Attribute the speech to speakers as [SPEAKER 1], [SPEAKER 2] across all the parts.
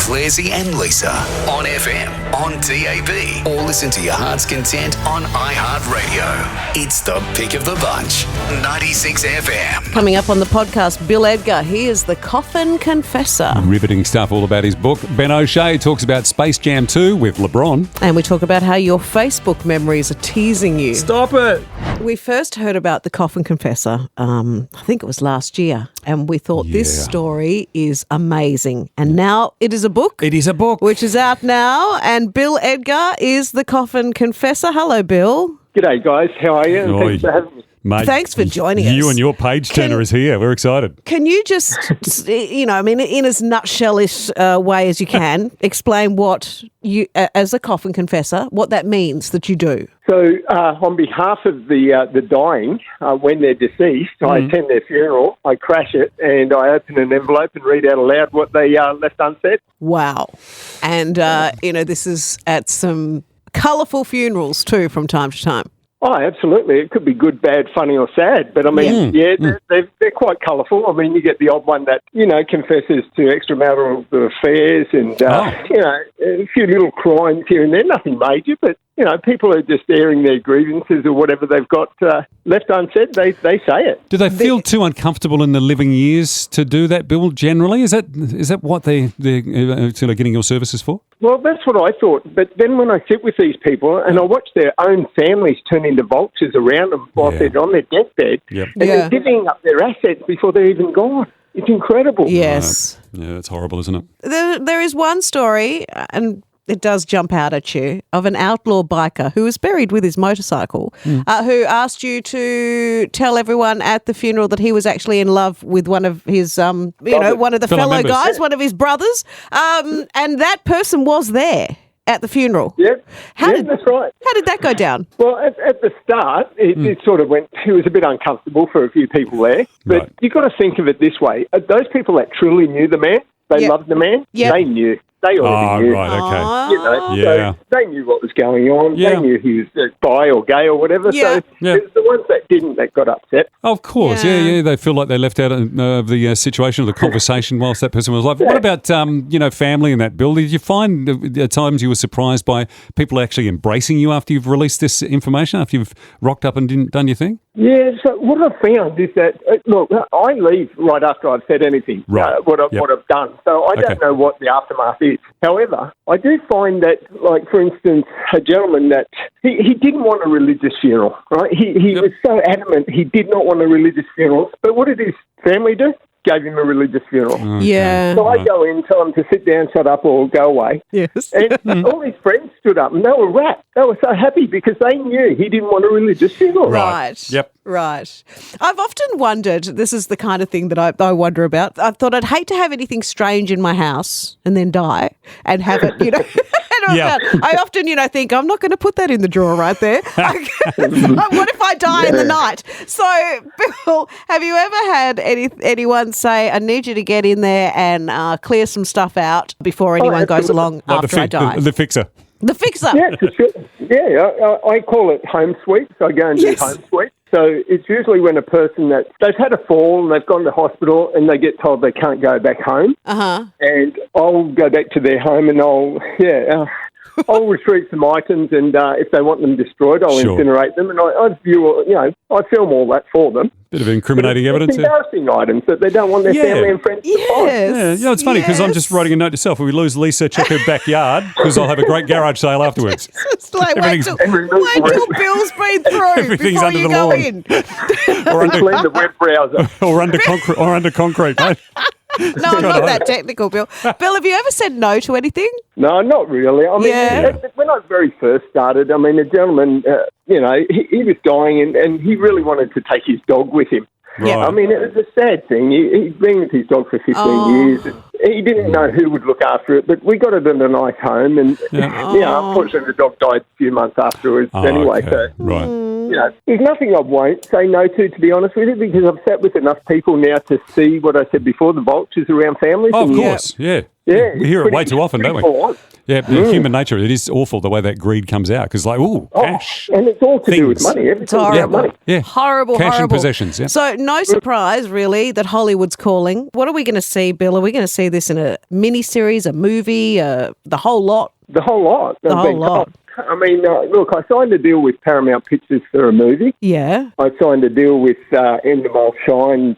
[SPEAKER 1] Clarsey and Lisa on FM, on DAB, or listen to your heart's content on iHeartRadio. It's the pick of the bunch, 96 FM.
[SPEAKER 2] Coming up on the podcast, Bill Edgar. He is the Coffin Confessor.
[SPEAKER 3] Riveting stuff all about his book. Ben O'Shea talks about Space Jam 2 with LeBron.
[SPEAKER 2] And we talk about how your Facebook memories are teasing you.
[SPEAKER 3] Stop it!
[SPEAKER 2] We first heard about the Coffin Confessor, I think it was last year, and we thought this story is amazing. And now it is a book.
[SPEAKER 3] It is a book.
[SPEAKER 2] Which is out now, and Bill Edgar is the Coffin Confessor. Hello, Bill.
[SPEAKER 4] G'day, guys. How are you? And thanks for having me.
[SPEAKER 3] Mate,
[SPEAKER 2] thanks for joining us.
[SPEAKER 3] You and your page turner is here. We're excited.
[SPEAKER 2] Can you just, in as nutshell-ish way as you can, explain what you, as a coffin confessor, what that means that you do?
[SPEAKER 4] So, on behalf of the dying, when they're deceased, I attend their funeral, I crash it, and I open an envelope and read out aloud what they left unsaid.
[SPEAKER 2] Wow. And, this is at some colourful funerals too from time to time.
[SPEAKER 4] Oh, absolutely. It could be good, bad, funny or sad. But, I mean, they're quite colourful. I mean, you get the odd one that, confesses to extramarital affairs and, a few little crimes here and there. Nothing major, but, people are just airing their grievances or whatever they've got left unsaid. They say it.
[SPEAKER 3] Do they feel too uncomfortable in the living years to do that, Bill, generally? Is that what they're sort of getting your services for?
[SPEAKER 4] Well, that's what I thought. But then when I sit with these people and I watch their own families turn into vultures around them while they're on their deathbed, and they're divvying up their assets before they're even gone. It's incredible.
[SPEAKER 2] Yes.
[SPEAKER 3] Right. Yeah, it's horrible, isn't it?
[SPEAKER 2] There is one story, and it does jump out at you, of an outlaw biker who was buried with his motorcycle, who asked you to tell everyone at the funeral that he was actually in love with one of his, one of the fellow
[SPEAKER 3] members.
[SPEAKER 2] guys, one of his brothers, and that person was there at the funeral.
[SPEAKER 4] Yep. That's right.
[SPEAKER 2] How did that go down?
[SPEAKER 4] Well, at the start, it sort of went, it was a bit uncomfortable for a few people there. But you've got to think of it this way. Those people that truly knew the man, they loved the man, they knew. They already knew.
[SPEAKER 3] Right, okay.
[SPEAKER 4] So they knew what was going on.
[SPEAKER 3] Yeah.
[SPEAKER 4] They knew he was bi or gay or whatever.
[SPEAKER 2] Yeah.
[SPEAKER 4] So it was the ones that didn't that got upset.
[SPEAKER 3] Of course, yeah. They feel like they left out of the situation or the conversation whilst that person was alive. What about, family and that, Bill? Did you find at times you were surprised by people actually embracing you after you've released this information, after you've rocked up and done your thing?
[SPEAKER 4] Yeah, so what I've found is that, look, I leave right after I've said anything, what I've done. So I don't know what the aftermath is. However, I do find that, like, for instance, a gentleman that he didn't want a religious funeral, right? He was so adamant he did not want a religious funeral. But what did his family do? Gave him a religious funeral.
[SPEAKER 3] Okay.
[SPEAKER 2] Yeah.
[SPEAKER 4] So I go in, tell him to sit down, shut up, or go away.
[SPEAKER 2] Yes.
[SPEAKER 4] And all his friends stood up, and they were rapt. They were so happy because they knew he didn't want a religious funeral.
[SPEAKER 2] Right.
[SPEAKER 3] Yep.
[SPEAKER 2] Right. I've often wondered, this is the kind of thing that I wonder about. I thought I'd hate to have anything strange in my house and then die and have it, I often, think, I'm not going to put that in the drawer right there. What if I die in the night? So, Bill, have you ever had anyone say, I need you to get in there and clear some stuff out before anyone goes along after I die?
[SPEAKER 3] The fixer.
[SPEAKER 2] The fixer.
[SPEAKER 4] Yeah, for sure. Yeah, I call it home sweep. So I go and do home sweep. So it's usually when a person that they've had a fall and they've gone to hospital and they get told they can't go back home. And I'll go back to their home and I'll retrieve some items, and if they want them destroyed, I'll incinerate them, and I film all that for them.
[SPEAKER 3] Bit of incriminating evidence.
[SPEAKER 4] It's embarrassing items that they don't want their family and friends to find.
[SPEAKER 3] Yeah, it's funny because I'm just writing a note to self. If we lose Lisa, check her backyard because I'll have a great garage sale afterwards.
[SPEAKER 2] It's like, wait till Bill's been through before
[SPEAKER 3] under
[SPEAKER 2] you
[SPEAKER 3] the
[SPEAKER 2] go
[SPEAKER 3] lawn.
[SPEAKER 2] in.
[SPEAKER 4] Or clean the web browser.
[SPEAKER 3] or under concrete, mate.
[SPEAKER 2] No, I'm not that technical, Bill. Bill, have you ever said no to anything?
[SPEAKER 4] No, not really. I mean, when I very first started, a gentleman, he was dying and he really wanted to take his dog with him.
[SPEAKER 3] Right.
[SPEAKER 4] I mean, it was a sad thing. He'd been with his dog for 15 years. And he didn't know who would look after it, but we got it in a nice home. And, unfortunately, the dog died a few months afterwards anyway.
[SPEAKER 3] Okay.
[SPEAKER 4] So,
[SPEAKER 3] right.
[SPEAKER 4] there's nothing I won't say no to be honest with you, because I've sat with enough people now to see what I said before, the vultures around families.
[SPEAKER 3] Oh, of course, yeah.
[SPEAKER 4] Yeah,
[SPEAKER 3] We hear it way too often, don't we?
[SPEAKER 4] full on.
[SPEAKER 3] Yeah, human nature, it is awful the way that greed comes out because, like, cash.
[SPEAKER 4] And it's all to do with
[SPEAKER 3] Things.
[SPEAKER 4] money. Everything's about
[SPEAKER 2] horrible.
[SPEAKER 4] money.
[SPEAKER 3] Yeah.
[SPEAKER 2] Horrible,
[SPEAKER 3] Cash and
[SPEAKER 2] horrible.
[SPEAKER 3] possessions, yeah.
[SPEAKER 2] So no surprise, really, that Hollywood's calling. What are we going to see, Bill? Are we going to see this in a miniseries, a movie, the whole lot?
[SPEAKER 4] The whole lot.
[SPEAKER 2] The whole lot.
[SPEAKER 4] I mean, look, I signed a deal with Paramount Pictures for a movie.
[SPEAKER 2] Yeah.
[SPEAKER 4] I signed a deal with Endemol Shine's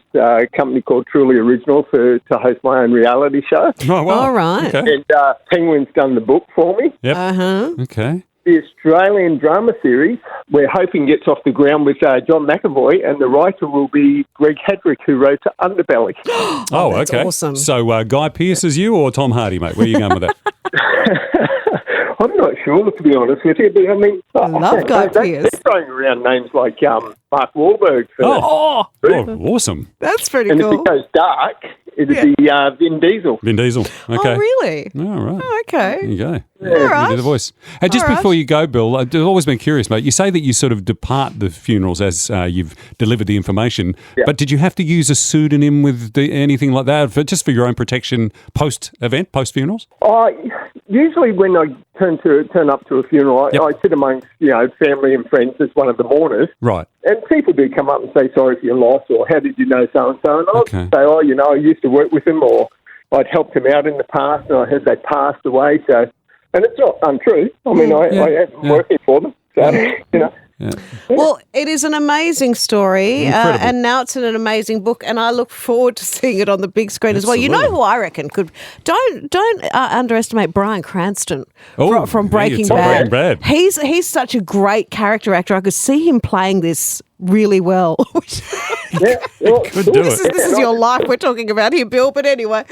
[SPEAKER 4] company called Truly Original to host my own reality show.
[SPEAKER 3] Oh, wow.
[SPEAKER 2] All right.
[SPEAKER 3] Okay.
[SPEAKER 4] And Penguin's done the book for me.
[SPEAKER 3] Yep.
[SPEAKER 2] Uh-huh.
[SPEAKER 3] Okay.
[SPEAKER 4] The Australian drama series, we're hoping gets off the ground with John McAvoy, and the writer will be Greg Hedrick, who wrote Underbelly.
[SPEAKER 3] Oh,
[SPEAKER 2] that's
[SPEAKER 3] okay.
[SPEAKER 2] awesome.
[SPEAKER 3] So Guy Pearce is you or Tom Hardy, mate? Where are you going with that?
[SPEAKER 4] I'm not sure, to be honest with you, but I mean,
[SPEAKER 2] I love Guy Pearce.
[SPEAKER 4] They're throwing around names like Mark Wahlberg.
[SPEAKER 3] Oh, awesome.
[SPEAKER 2] That's pretty
[SPEAKER 4] and
[SPEAKER 2] cool.
[SPEAKER 4] if it goes dark, it'd be Vin Diesel.
[SPEAKER 3] Vin Diesel. Okay.
[SPEAKER 2] Oh, really?
[SPEAKER 3] All right.
[SPEAKER 2] Oh, okay.
[SPEAKER 3] There you go.
[SPEAKER 2] All right.
[SPEAKER 3] You do the voice. And just
[SPEAKER 2] All right.
[SPEAKER 3] before you go, Bill, I've always been curious, mate. You say that you sort of depart the funerals as you've delivered the information, but did you have to use a pseudonym with anything like that, just for your own protection post-event, post-funerals?
[SPEAKER 4] Usually when I turn up to a funeral, I sit amongst family and friends as one of the mourners.
[SPEAKER 3] Right.
[SPEAKER 4] And people do come up and say, sorry for your loss, or how did you know so-and-so? And I'll
[SPEAKER 3] Okay.
[SPEAKER 4] say, I used to work with him, or I'd helped him out in the past, and I heard they passed away. So, and it's not untrue. I mean, I am working for them. So,
[SPEAKER 3] Yeah.
[SPEAKER 2] Well, it is an amazing story,
[SPEAKER 3] Incredible.
[SPEAKER 2] and now it's in an amazing book, and I look forward to seeing it on the big screen as well. You know
[SPEAKER 3] Absolutely.
[SPEAKER 2] who I reckon could don't underestimate Bryan Cranston
[SPEAKER 3] Oh,
[SPEAKER 2] from
[SPEAKER 3] yeah,
[SPEAKER 2] Breaking
[SPEAKER 3] it's on
[SPEAKER 2] Bad.
[SPEAKER 3] Breaking Bad.
[SPEAKER 2] He's such a great character actor. I could see him playing this really well.
[SPEAKER 4] yeah, well,
[SPEAKER 3] Could do it.
[SPEAKER 2] This is your life we're talking about here, Bill. But anyway,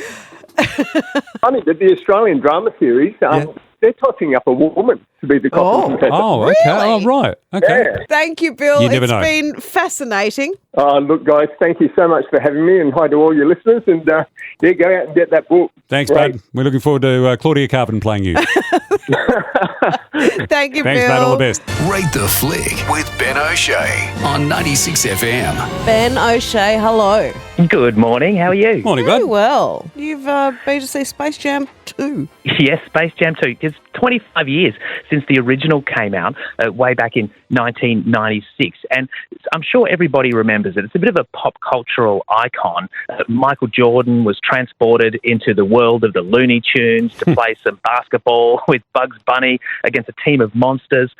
[SPEAKER 4] funny that the Australian drama series, they're tossing up a woman to be the coffin confessor.
[SPEAKER 3] Oh, okay.
[SPEAKER 2] Really?
[SPEAKER 3] Oh, right. Okay.
[SPEAKER 4] Yeah.
[SPEAKER 2] thank you, Bill.
[SPEAKER 3] You never
[SPEAKER 2] It's
[SPEAKER 3] know.
[SPEAKER 2] been fascinating.
[SPEAKER 4] Look, guys, thank you so much for having me, and hi to all your listeners. And go out and get that book.
[SPEAKER 3] Thanks,
[SPEAKER 4] Great.
[SPEAKER 3] bud. We're looking forward to Claudia Carpenter playing you.
[SPEAKER 2] Thank you,
[SPEAKER 3] Thanks,
[SPEAKER 2] Bill.
[SPEAKER 3] mate. All the best.
[SPEAKER 1] Rate the Flick with Ben O'Shea on 96 FM.
[SPEAKER 2] Ben O'Shea, hello.
[SPEAKER 5] Good morning. How are you?
[SPEAKER 3] Morning,
[SPEAKER 2] Very
[SPEAKER 3] bud.
[SPEAKER 2] well. You've been to see Space Jam 2.
[SPEAKER 5] Yes, Space Jam 2. It's 25 years since the original came out, way back in 1996. And I'm sure everybody remembers it. It's a bit of a pop cultural icon. Michael Jordan was transported into the world of the Looney Tunes to play some basketball with Bugs Bunny against a team of monsters.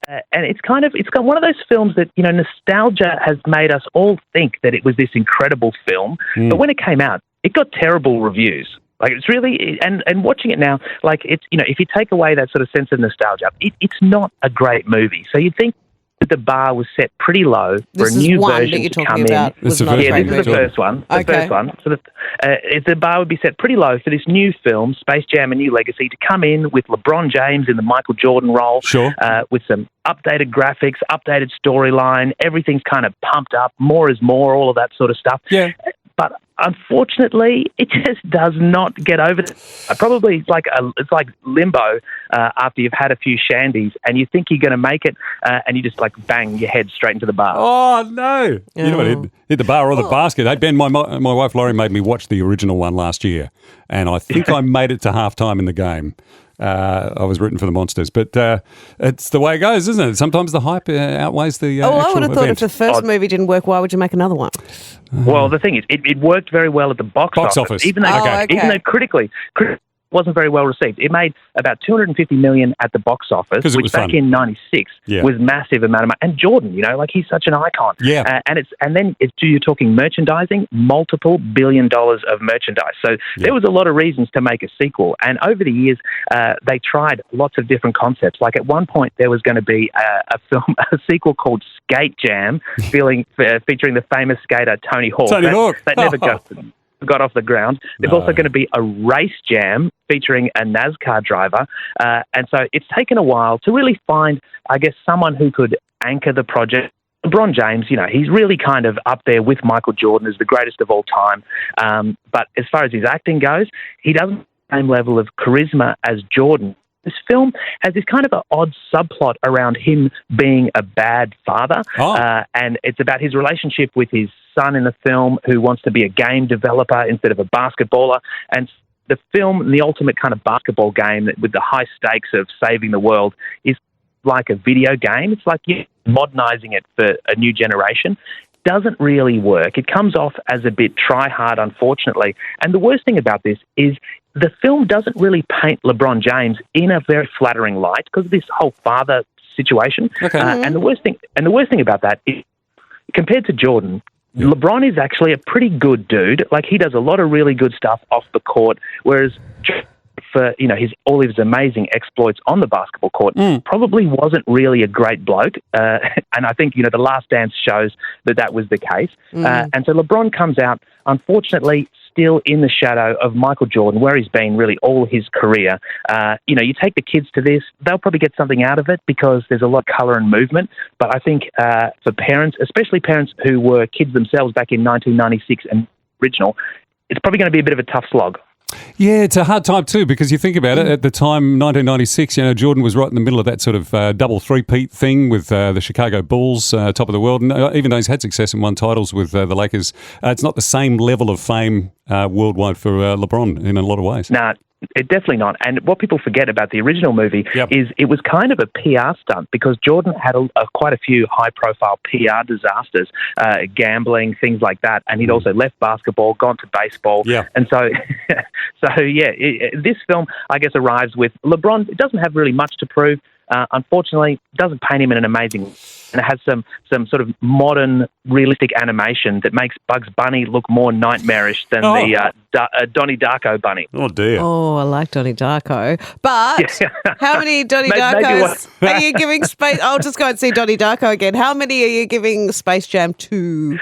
[SPEAKER 5] And it's got one of those films that, nostalgia has made us all think that it was this incredible film. But when it came out, it got terrible reviews. Like, it's really, and watching it now, like, it's, if you take away that sort of sense of nostalgia, it's not a great movie. So you'd think that the bar was set pretty low for
[SPEAKER 2] This
[SPEAKER 5] a
[SPEAKER 2] is
[SPEAKER 5] new
[SPEAKER 2] one that
[SPEAKER 5] version
[SPEAKER 2] you're
[SPEAKER 5] to
[SPEAKER 2] talking
[SPEAKER 5] come
[SPEAKER 2] about.
[SPEAKER 5] in.
[SPEAKER 2] Was
[SPEAKER 3] This is the
[SPEAKER 2] not a
[SPEAKER 3] first
[SPEAKER 2] great
[SPEAKER 5] Yeah, this is
[SPEAKER 2] movie.
[SPEAKER 5] the first one. The
[SPEAKER 2] Okay.
[SPEAKER 5] first one. So the bar would be set pretty low for this new film, Space Jam: A New Legacy, to come in with LeBron James in the Michael Jordan role.
[SPEAKER 3] Sure.
[SPEAKER 5] With some updated graphics, updated storyline. Everything's kind of pumped up. More is more. All of that sort of stuff.
[SPEAKER 3] Yeah.
[SPEAKER 5] But unfortunately, it just does not get over. Probably it's like limbo after you've had a few shandies and you think you're going to make it, and you just bang your head straight into the bar.
[SPEAKER 3] Oh, no. You know what? Hit the bar or the basket. Hey, Ben, my wife Laurie made me watch the original one last year, and I think I made it to halftime in the game. I was rooting for the Monsters, but it's the way it goes, isn't it? Sometimes the hype outweighs the
[SPEAKER 2] I
[SPEAKER 3] actual
[SPEAKER 2] would have thought
[SPEAKER 3] event.
[SPEAKER 2] if the first movie didn't work, why would you make another one?
[SPEAKER 5] Well, the thing is, it worked very well at the box
[SPEAKER 3] office.
[SPEAKER 5] even though
[SPEAKER 2] Okay.
[SPEAKER 5] even though critically wasn't very well received. It made about $250 million at the box office,
[SPEAKER 3] 'Cause it
[SPEAKER 5] which
[SPEAKER 3] was
[SPEAKER 5] back
[SPEAKER 3] fun.
[SPEAKER 5] in '96
[SPEAKER 3] Yeah.
[SPEAKER 5] was massive amount of money. And Jordan, he's such an icon.
[SPEAKER 3] Yeah.
[SPEAKER 5] You're talking merchandising, multiple $1 billion of merchandise. So there was a lot of reasons to make a sequel. And over the years, they tried lots of different concepts. Like at one point, there was going to be a sequel called Skate Jam, featuring the famous skater Tony Hawk.
[SPEAKER 3] Tony Hawk.
[SPEAKER 5] That never got off the ground. There's also going to be a race jam featuring a NASCAR driver. And so it's taken a while to really find, I guess, someone who could anchor the project. LeBron James, he's really kind of up there with Michael Jordan as the greatest of all time. But as far as his acting goes, he doesn't have the same level of charisma as Jordan. This film has this kind of an odd subplot around him being a bad father. And it's about his relationship with his son in the film, who wants to be a game developer instead of a basketballer. And the film, the ultimate kind of basketball game with the high stakes of saving the world, is like a video game. It's like you're modernizing it for a new generation. Doesn't really work. It comes off as a bit try-hard, unfortunately. And the worst thing about this is the film doesn't really paint LeBron James in a very flattering light because of this whole father situation.
[SPEAKER 3] Okay.
[SPEAKER 5] And the worst thing about that is, compared to Jordan, LeBron is actually a pretty good dude. Like, he does a lot of really good stuff off the court, whereas for all his amazing exploits on the basketball court, probably wasn't really a great bloke. And I think The Last Dance shows that was the case. And so LeBron comes out, unfortunately, still in the shadow of Michael Jordan, where he's been really all his career. You take the kids to this, they'll probably get something out of it because there's a lot of colour and movement. But I think for parents, especially parents who were kids themselves back in 1996 and original, it's probably going to be a bit of a tough slog.
[SPEAKER 3] Yeah, it's a hard time too because you think about it. At the time, 1996, Jordan was right in the middle of that sort of double three-peat thing with the Chicago Bulls, top of the world. And even though he's had success and won titles with the Lakers, it's not the same level of fame worldwide for LeBron in a lot of ways.
[SPEAKER 5] Nah, it definitely not. And what people forget about the original movie is it was kind of a PR stunt because Jordan had quite a few high-profile PR disasters, gambling, things like that. And he'd also left basketball, gone to baseball. Yeah. And so, this film, I guess, arrives with LeBron. It doesn't have really much to prove. Unfortunately, doesn't paint him in an amazing, and it has some sort of modern, realistic animation that makes Bugs Bunny look more nightmarish than the Donnie Darko bunny.
[SPEAKER 3] Oh dear!
[SPEAKER 2] Oh, I like Donnie Darko, but how many Donnie Darkos are you giving Space? I'll just go and see Donnie Darko again. How many are you giving Space Jam 2?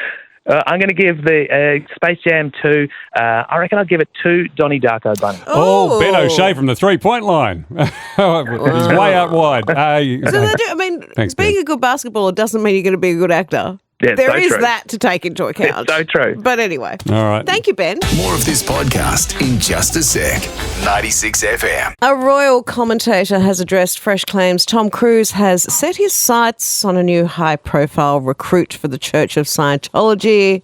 [SPEAKER 5] I'm going to give the Space Jam 2, I reckon I'll give it 2 Donnie Darko bunnies.
[SPEAKER 3] Oh, Ben O'Shea from the three-point line. He's way out wide.
[SPEAKER 2] Thanks, being a good basketballer doesn't mean you're going to be a good actor.
[SPEAKER 5] Yeah,
[SPEAKER 2] there is
[SPEAKER 5] true.
[SPEAKER 2] that to take into account.
[SPEAKER 5] It's so true.
[SPEAKER 2] But anyway.
[SPEAKER 3] All right.
[SPEAKER 2] Thank you, Ben.
[SPEAKER 1] More of this podcast in just a sec. 96 FM.
[SPEAKER 2] A royal commentator has addressed fresh claims Tom Cruise has set his sights on a new high-profile recruit for the Church of Scientology,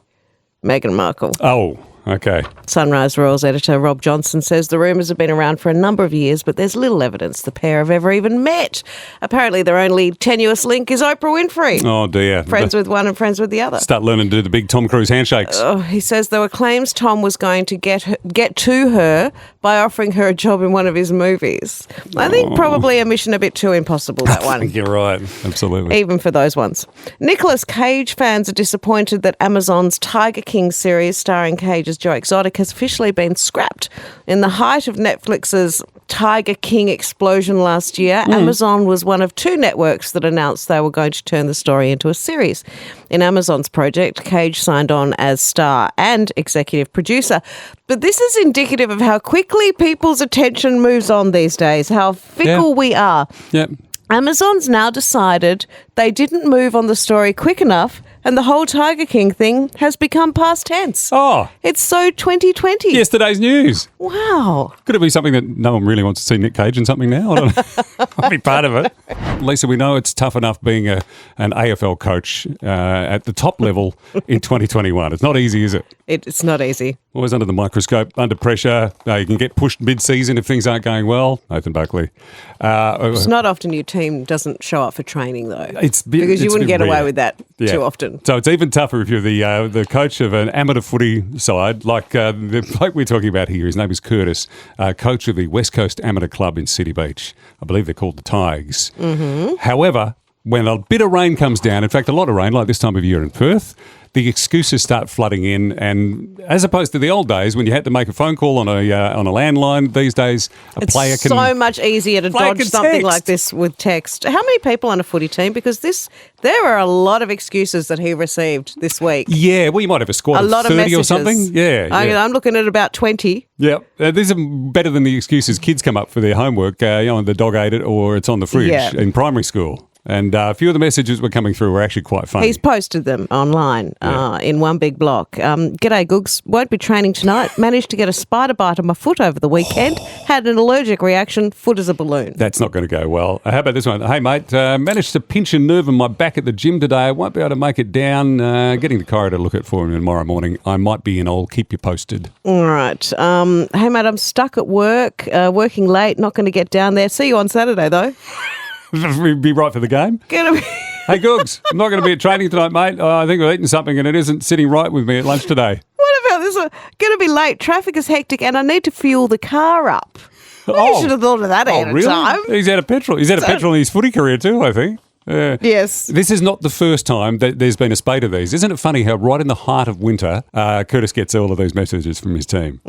[SPEAKER 2] Meghan Markle.
[SPEAKER 3] Oh, okay.
[SPEAKER 2] Sunrise Royals editor Rob Johnson says the rumours have been around for a number of years, but there's little evidence the pair have ever even met. Apparently, their only tenuous link is Oprah Winfrey.
[SPEAKER 3] Oh, dear.
[SPEAKER 2] Friends with one and friends with the other.
[SPEAKER 3] Start learning to do the big Tom Cruise handshakes.
[SPEAKER 2] He says there were claims Tom was going to get to her by offering her a job in one of his movies. I think probably a mission a bit too impossible, that one.
[SPEAKER 3] I think you're right. Absolutely.
[SPEAKER 2] Even for those ones. Nicolas Cage fans are disappointed that Amazon's Tiger King series starring Cage as Joe Exotic has officially been scrapped. In the height of Netflix's Tiger King explosion last year, Amazon was one of 2 networks that announced they were going to turn the story into a series. In Amazon's project, Cage signed on as star and executive producer. But this is indicative of how quickly people's attention moves on these days, how fickle we are.
[SPEAKER 3] Yep.
[SPEAKER 2] Amazon's now decided they didn't move on the story quick enough, and the whole Tiger King thing has become past tense.
[SPEAKER 3] Oh.
[SPEAKER 2] It's so 2020.
[SPEAKER 3] Yesterday's news.
[SPEAKER 2] Wow.
[SPEAKER 3] Could it be something that no one really wants to see Nick Cage in something now? I don't know. I'll be part of it. Lisa, we know it's tough enough being an AFL coach at the top level in 2021. It's not easy, is it?
[SPEAKER 2] It's not easy.
[SPEAKER 3] Always under the microscope, under pressure. You can get pushed mid-season if things aren't going well. Nathan Buckley.
[SPEAKER 2] It's not often your team doesn't show up for training, though.
[SPEAKER 3] Because
[SPEAKER 2] you wouldn't get away with that too often.
[SPEAKER 3] So it's even tougher if you're the coach of an amateur footy side, like the bloke we're talking about here. His name is Curtis, coach of the West Coast Amateur Club in City Beach. I believe they're called the Tigers. Mm-hmm. However, when a bit of rain comes down, in fact, a lot of rain, like this time of year in Perth, the excuses start flooding in, and as opposed to the old days when you had to make a phone call on a landline, these days
[SPEAKER 2] it's so much easier to dodge something like this with text. How many people on a footy team? Because there are a lot of excuses that he received this week.
[SPEAKER 3] Yeah, well, you might have a squad of 30 or something. Yeah,
[SPEAKER 2] I'm looking at about 20.
[SPEAKER 3] Yeah, these are better than the excuses kids come up for their homework. The dog ate it or it's on the fridge in primary school. And a few of the messages were coming through were actually quite funny.
[SPEAKER 2] He's posted them online in one big block. G'day, Googs. Won't be training tonight. Managed to get a spider bite on my foot over the weekend. Had an allergic reaction. Foot is a balloon.
[SPEAKER 3] That's not going to go well. How about this one? Hey, mate, managed to pinch a nerve in my back at the gym today. I won't be able to make it down. Getting the corridor to look at for me tomorrow morning. I might be in. I'll keep you posted.
[SPEAKER 2] All right. Hey, mate, I'm stuck at work, working late. Not going to get down there. See you on Saturday, though.
[SPEAKER 3] Be right for the game. Hey, Googs, I'm not going to be at training tonight, mate. I think we're eating something and it isn't sitting right with me at lunch today.
[SPEAKER 2] What about this one? Going to be late. Traffic is hectic and I need to fuel the car up. You should have thought of that ahead of time.
[SPEAKER 3] He's out of petrol. He's out of petrol in his footy career too, I think.
[SPEAKER 2] Yes.
[SPEAKER 3] This is not the first time that there's been a spate of these. Isn't it funny how right in the heart of winter, Curtis gets all of these messages from his team?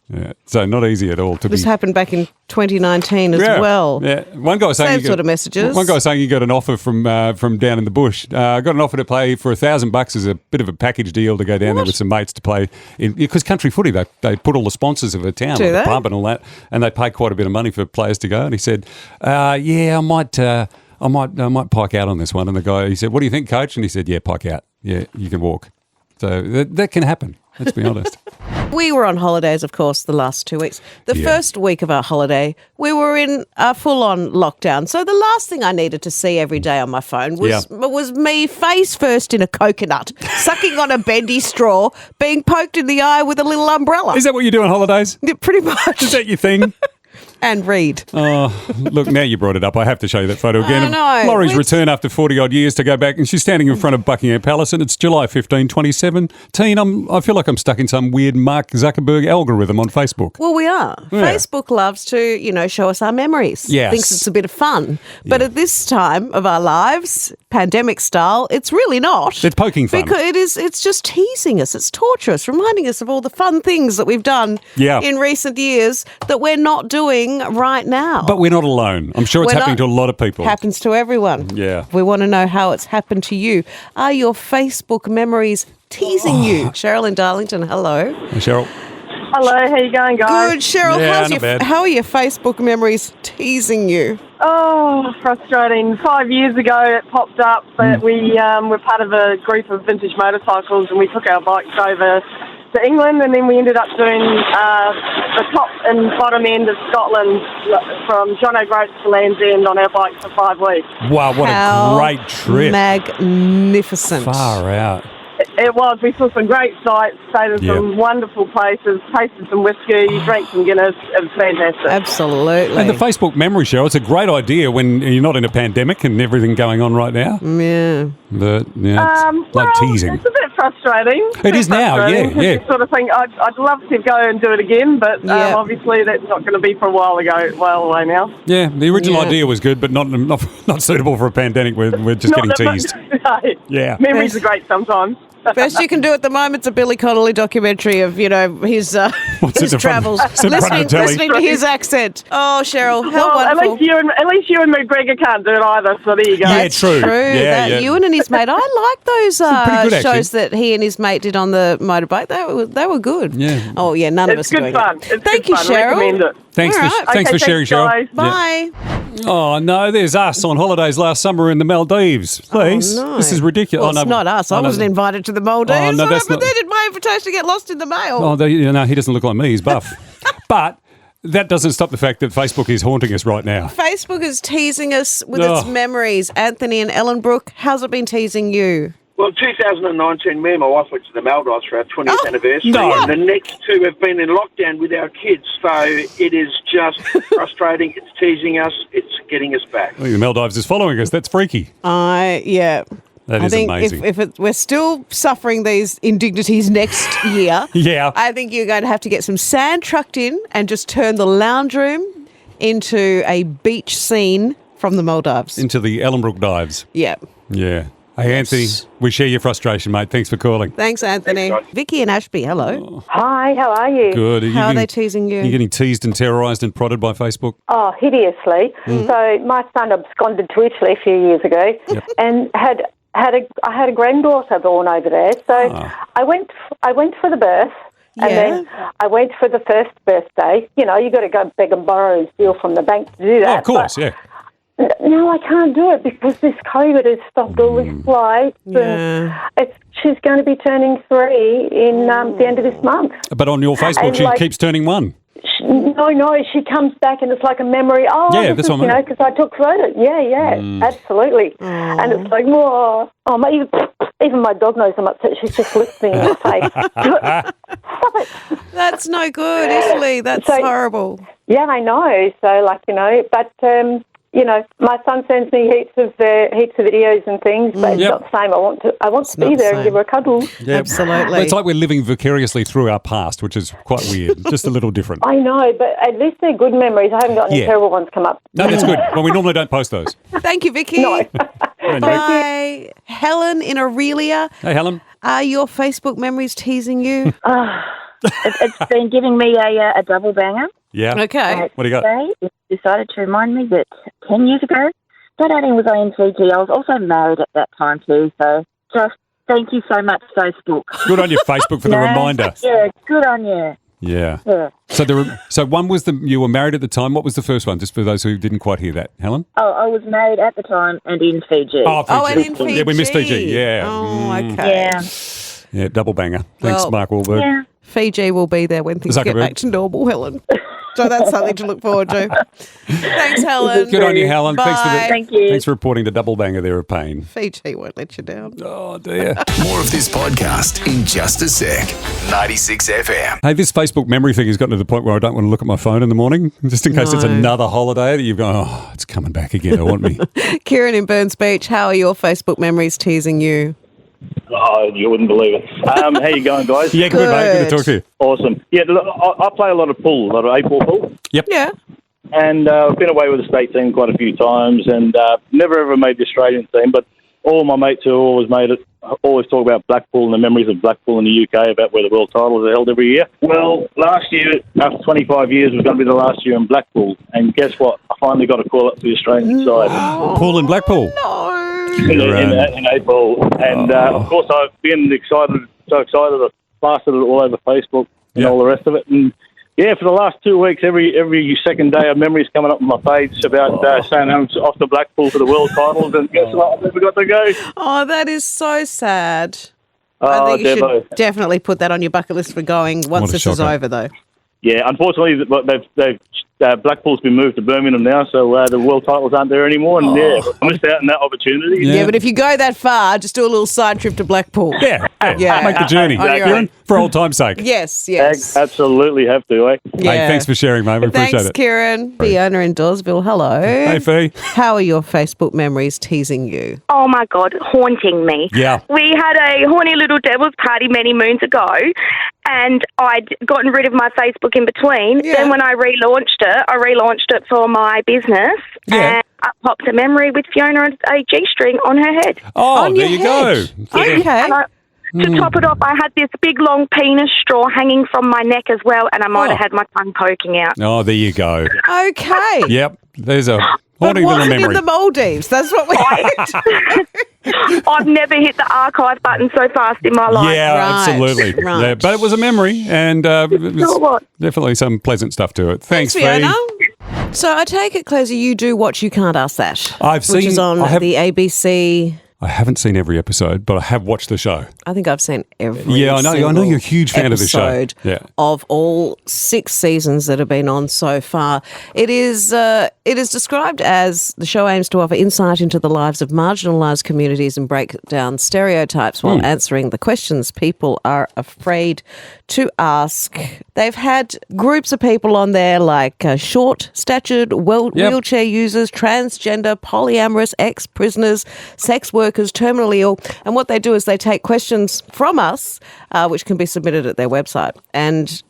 [SPEAKER 3] Yeah. So not easy at all to
[SPEAKER 2] This happened back in 2019 as well.
[SPEAKER 3] Yeah. One guy was saying
[SPEAKER 2] Same sort of messages.
[SPEAKER 3] One guy was saying he got an offer from down in the bush. Got an offer to play for $1,000 as a bit of a package deal to go down there with some mates to play because country footy they put all the sponsors of a town, like the pub and all that, and they pay quite a bit of money for players to go. And he said, "Yeah, I might pike out on this one." And the guy, he said, "What do you think, coach?" And he said, "Yeah, pike out. Yeah, you can walk." So that can happen. Let's be honest.
[SPEAKER 2] We were on holidays, of course, the last 2 weeks. The first week of our holiday, we were in a full-on lockdown. So the last thing I needed to see every day on my phone was me face first in a coconut, sucking on a bendy straw, being poked in the eye with a little umbrella.
[SPEAKER 3] Is that what you do on holidays?
[SPEAKER 2] Yeah, pretty much.
[SPEAKER 3] Is that your thing?
[SPEAKER 2] And read.
[SPEAKER 3] Oh, look, now you brought it up. I have to show you that photo again.
[SPEAKER 2] I know.
[SPEAKER 3] Laurie's return after 40-odd years to go back, and she's standing in front of Buckingham Palace, and it's July 15, 2017. I feel like I'm stuck in some weird Mark Zuckerberg algorithm on Facebook.
[SPEAKER 2] Well, we are. Yeah. Facebook loves to, show us our memories.
[SPEAKER 3] Yes.
[SPEAKER 2] Thinks it's a bit of fun. But at this time of our lives, pandemic style, it's really not.
[SPEAKER 3] It's poking fun.
[SPEAKER 2] Because it's just teasing us. It's torturous, reminding us of all the fun things that we've done in recent years that we're not doing right now.
[SPEAKER 3] But we're not alone. I'm sure it's happening to a lot of people.
[SPEAKER 2] Happens to everyone.
[SPEAKER 3] Yeah.
[SPEAKER 2] We want to know how it's happened to you. Are your Facebook memories teasing you? Cheryl in Darlington, hello.
[SPEAKER 3] Hey, Cheryl.
[SPEAKER 6] Hello, how you going, guys?
[SPEAKER 2] Good, Cheryl.
[SPEAKER 3] Yeah,
[SPEAKER 2] how are your Facebook memories teasing you?
[SPEAKER 6] Oh, frustrating. 5 years ago it popped up that we were part of a group of vintage motorcycles and we took our bikes over to England and then we ended up doing the top and bottom end of Scotland from John O'Groats to Land's End on our bikes for 5 weeks.
[SPEAKER 3] Wow, what a great trip.
[SPEAKER 2] Magnificent.
[SPEAKER 3] Far out.
[SPEAKER 6] It was. We saw some great sights, stayed in some wonderful places, tasted some whiskey, drank some Guinness. It was fantastic.
[SPEAKER 2] Absolutely.
[SPEAKER 3] And the Facebook memory show, it's a great idea when you're not in a pandemic and everything going on right now.
[SPEAKER 2] Yeah.
[SPEAKER 3] But, it's like teasing.
[SPEAKER 6] It's a bit frustrating.
[SPEAKER 3] It is now, yeah.
[SPEAKER 6] Sort of thing. I'd love to go and do it again, but obviously that's not going to be for a while away now.
[SPEAKER 3] Yeah, the original idea was good, but not suitable for a pandemic. We're just getting teased.
[SPEAKER 6] No.
[SPEAKER 3] Yeah.
[SPEAKER 6] Memories are great sometimes.
[SPEAKER 2] Best you can do at the moment's a Billy Connolly documentary of, his travels. Listening to his accent. Oh, Cheryl, how wonderful.
[SPEAKER 6] At least you and McGregor can't do it either, so there you go.
[SPEAKER 3] Yeah, true. Yeah.
[SPEAKER 2] Ewan and his mate. I like those shows that he and his mate did on the motorbike. They were good.
[SPEAKER 3] Yeah.
[SPEAKER 2] Oh, yeah, none of us are doing
[SPEAKER 6] fun.
[SPEAKER 2] it. Thank you, Cheryl.
[SPEAKER 6] Recommend it.
[SPEAKER 3] Thanks for sharing, Cheryl.
[SPEAKER 2] Bye.
[SPEAKER 3] Oh, no, there's us on holidays last summer in the Maldives. Please.
[SPEAKER 2] Oh, no.
[SPEAKER 3] This is ridiculous.
[SPEAKER 2] Well, it's not us. I wasn't invited to the Maldives.
[SPEAKER 3] Oh, no, that's
[SPEAKER 2] not. Did my invitation get lost in the mail?
[SPEAKER 3] Oh, he doesn't look like me. He's buff. But that doesn't stop the fact that Facebook is haunting us right now.
[SPEAKER 2] Facebook is teasing us with its memories. Anthony and Ellenbrook, how's it been teasing you?
[SPEAKER 7] Well, 2019, me and my wife went to the Maldives for our 20th anniversary.
[SPEAKER 3] No.
[SPEAKER 7] And the next two have been in lockdown with our kids. So it is just frustrating. It's teasing us. It's getting us back.
[SPEAKER 3] I think the Maldives is following us. That's freaky. That is amazing.
[SPEAKER 2] If we're still suffering these indignities next year, I think you're going to have to get some sand trucked in and just turn the lounge room into a beach scene from the Maldives.
[SPEAKER 3] Into the Ellenbrook dives.
[SPEAKER 2] Yeah.
[SPEAKER 3] Yeah. Hey, Anthony, we share your frustration, mate. Thanks for calling.
[SPEAKER 2] Thanks, Anthony. Vicky and Ashby, hello.
[SPEAKER 8] Hi, how are you?
[SPEAKER 3] Good.
[SPEAKER 2] How are they teasing you?
[SPEAKER 3] You're getting teased and terrorised and prodded by Facebook?
[SPEAKER 8] Oh, hideously. So my son absconded to Italy a few years ago and I had a granddaughter born over there. So I went for the birth. And then I went for the first birthday. You got to go beg and borrow and steal from the bank to do that.
[SPEAKER 3] Oh, of course,
[SPEAKER 8] no, I can't do it because this COVID has stopped all these flights.
[SPEAKER 2] Yeah.
[SPEAKER 8] And she's going to be turning 3 in the end of this month.
[SPEAKER 3] But on your Facebook,
[SPEAKER 8] And,
[SPEAKER 3] she
[SPEAKER 8] like,
[SPEAKER 3] keeps turning 1.
[SPEAKER 8] No, she comes back and it's like a memory. Oh,
[SPEAKER 3] Yeah,
[SPEAKER 8] this
[SPEAKER 3] that's
[SPEAKER 8] is,
[SPEAKER 3] what I mean.
[SPEAKER 8] because I took photos. Yeah, absolutely. And it's like, even my dog knows I'm upset. She's just licked me in the face. Stop it.
[SPEAKER 2] That's no good, Italy. That's horrible.
[SPEAKER 8] Yeah, I know. So, but my son sends me heaps of videos and things, but it's not the same. I want to be there and give her a cuddle.
[SPEAKER 3] Yeah.
[SPEAKER 2] Absolutely.
[SPEAKER 3] Well, it's like we're living vicariously through our past, which is quite weird, just a little different.
[SPEAKER 8] I know, but at least they're good memories. I haven't got any terrible ones come up.
[SPEAKER 3] No, that's good. Well, we normally don't post those.
[SPEAKER 2] Thank you, Vicky.
[SPEAKER 8] No.
[SPEAKER 2] Bye. Helen in Aurelia.
[SPEAKER 3] Hey, Helen.
[SPEAKER 2] Are your Facebook memories teasing you?
[SPEAKER 9] It's been giving me a double banger.
[SPEAKER 3] Yeah.
[SPEAKER 2] Okay.
[SPEAKER 3] What do you got?
[SPEAKER 9] Today, it decided to remind me that 10 years ago, not only was I in Fiji, I was also married at that time too. So just thank you so much, Facebook.
[SPEAKER 3] Good on your Facebook for the reminder.
[SPEAKER 9] Yeah, good on you.
[SPEAKER 3] Yeah.
[SPEAKER 9] Yeah.
[SPEAKER 3] So one was you were married at the time. What was the first one? Just for those who didn't quite hear that, Helen.
[SPEAKER 9] Oh, I was married at the time and in Fiji.
[SPEAKER 3] Oh, Fiji.
[SPEAKER 2] Oh, and in Fiji.
[SPEAKER 3] Yeah, we missed Fiji. Yeah.
[SPEAKER 2] Oh, okay.
[SPEAKER 9] Yeah.
[SPEAKER 3] Yeah, double banger. Thanks,
[SPEAKER 2] Well,
[SPEAKER 3] Mark Wahlberg.
[SPEAKER 9] Yeah.
[SPEAKER 2] Fiji will be there when things get
[SPEAKER 3] Zuckerberg.
[SPEAKER 2] back to normal, Helen. So that's something to look forward to. Thanks, Helen.
[SPEAKER 3] Good on you, Helen.
[SPEAKER 2] Bye.
[SPEAKER 9] Thank you.
[SPEAKER 3] Thanks for reporting the double banger there of pain.
[SPEAKER 2] Fiji won't let you down.
[SPEAKER 3] Oh, dear.
[SPEAKER 1] More of this podcast in just a sec. 96 FM.
[SPEAKER 3] Hey, this Facebook memory thing has gotten to the point where I don't want to look at my phone in the morning, just in case it's another holiday that you've gone, oh, it's coming back again. I want me.
[SPEAKER 2] Kieran in Burns Beach, how are your Facebook memories teasing you?
[SPEAKER 10] Oh, you wouldn't believe it. How you going, guys?
[SPEAKER 3] Yeah, good, mate. Good to talk to you.
[SPEAKER 10] Awesome. Yeah, look, I play a lot of pool, a lot of 8-ball pool.
[SPEAKER 3] Yep.
[SPEAKER 2] Yeah.
[SPEAKER 10] And I've been away with the state team quite a few times and never ever made the Australian team, but all my mates who always made it always talk about Blackpool and the memories of Blackpool in the UK, about where the world titles are held every year. Well, last year, after 25 years, was going to be the last year in Blackpool. And guess what? I finally got a call up to the Australian side.
[SPEAKER 3] Pool in Blackpool.
[SPEAKER 10] In 8-ball. And, of course, I've been so excited. I plastered it all over Facebook and all the rest of it. And, yeah, for the last 2 weeks, every second day, a memory's coming up on my page about saying I'm off to Blackpool for the world titles. And guess what? I've never got to go.
[SPEAKER 2] Oh, that is so sad. I think you should definitely put that on your bucket list for going once this is over, though.
[SPEAKER 10] Yeah, unfortunately, they've Blackpool's been moved to Birmingham now, so the world titles aren't there anymore, and I missed out on that opportunity.
[SPEAKER 2] Yeah, but if you go that far, just do a little side trip to Blackpool.
[SPEAKER 3] Yeah. Make the journey, Kieran, for old time's sake.
[SPEAKER 2] Yes.
[SPEAKER 10] Absolutely have to, eh?
[SPEAKER 2] Yeah.
[SPEAKER 3] Hey, thanks for sharing, mate. We appreciate
[SPEAKER 2] Thanks,
[SPEAKER 3] it.
[SPEAKER 2] Kieran. Fiona in Dawesville, hello.
[SPEAKER 3] Hey, Fee.
[SPEAKER 2] How are your Facebook memories teasing you?
[SPEAKER 11] Oh, my God, haunting me.
[SPEAKER 3] Yeah.
[SPEAKER 11] We had a horny little devils party many moons ago, and I'd gotten rid of my Facebook in between.
[SPEAKER 2] Yeah.
[SPEAKER 11] Then when I relaunched it for my business, and up popped a memory with Fiona and a G-string on her head.
[SPEAKER 3] Oh, there you go.
[SPEAKER 2] Okay.
[SPEAKER 11] To top it off, I had this big, long penis straw hanging from my neck as well, and I might have had my tongue poking out.
[SPEAKER 3] Oh, there you go.
[SPEAKER 2] Okay.
[SPEAKER 3] Yep. There's a
[SPEAKER 2] But
[SPEAKER 3] haunting little
[SPEAKER 2] wasn't in
[SPEAKER 3] memory.
[SPEAKER 2] the Maldives. That's what we
[SPEAKER 11] I've never hit the archive button so fast in my life.
[SPEAKER 3] Yeah, absolutely.
[SPEAKER 2] right.
[SPEAKER 3] Yeah, but it was a memory, and
[SPEAKER 11] what?
[SPEAKER 3] definitely some pleasant stuff to it. Thanks,
[SPEAKER 2] Fiona.
[SPEAKER 3] Fee.
[SPEAKER 2] So I take it, Clezzy, you do watch You Can't Ask That. Which is on the ABC.
[SPEAKER 3] I haven't seen every episode, but I have watched the show.
[SPEAKER 2] I think I've seen every
[SPEAKER 3] Yeah, I know you're a huge fan of the show.
[SPEAKER 2] episode
[SPEAKER 3] Yeah.
[SPEAKER 2] of all 6 seasons that have been on so far. It is described as the show aims to offer insight into the lives of marginalised communities and break down stereotypes while answering the questions people are afraid to ask. They've had groups of people on there like short-statured wheelchair users, transgender, polyamorous, ex-prisoners, sex workers, terminally ill. And what they do is they take questions from us, which can be submitted at their website, and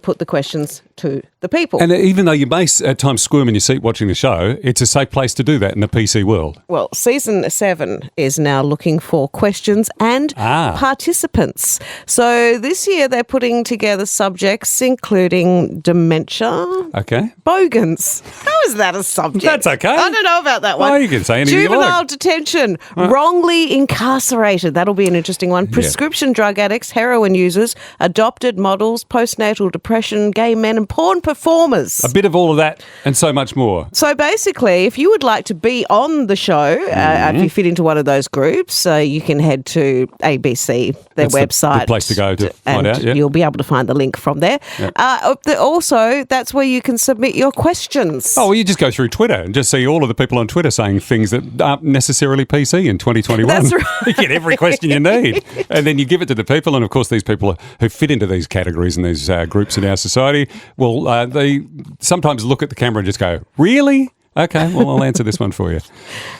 [SPEAKER 2] put the questions to the people.
[SPEAKER 3] And even though you may at times squirm in your seat watching the show, it's a safe place to do that in the PC world.
[SPEAKER 2] Well, season 7 is now looking for questions and participants. So this year they're putting together subjects including dementia,
[SPEAKER 3] Okay.
[SPEAKER 2] bogans. How is that a subject?
[SPEAKER 3] That's okay.
[SPEAKER 2] I don't know about that one.
[SPEAKER 3] Well, you can say anything you
[SPEAKER 2] Juvenile
[SPEAKER 3] like.
[SPEAKER 2] detention, wrongly incarcerated. That'll be an interesting one. Prescription drug addicts, heroin users, adopted models, postnatal depression, gay men and porn performers.
[SPEAKER 3] A bit of all of that and so much more.
[SPEAKER 2] So basically, if you would like to be on the show, if you fit into one of those groups, you can head to ABC, their
[SPEAKER 3] That's
[SPEAKER 2] website.
[SPEAKER 3] the place to go to find out.
[SPEAKER 2] You'll be able to find the link from there. Also, that's where you can submit your questions.
[SPEAKER 3] Oh, well, you just go through Twitter and just see all of the people on Twitter saying things that aren't necessarily PC in 2021.
[SPEAKER 2] That's right.
[SPEAKER 3] You get every question you need. And then you give it to the people. And, of course, these people who fit into these categories and these groups in our society, well, they sometimes look at the camera and just go, really? Okay, well, I'll answer this one for you.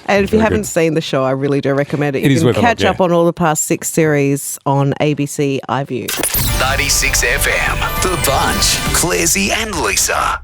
[SPEAKER 2] And if you haven't seen the show, I really do recommend it. You can catch up on all the past 6 series on ABC iView.
[SPEAKER 1] 96 FM, The Bunch, Clarsey and Lisa.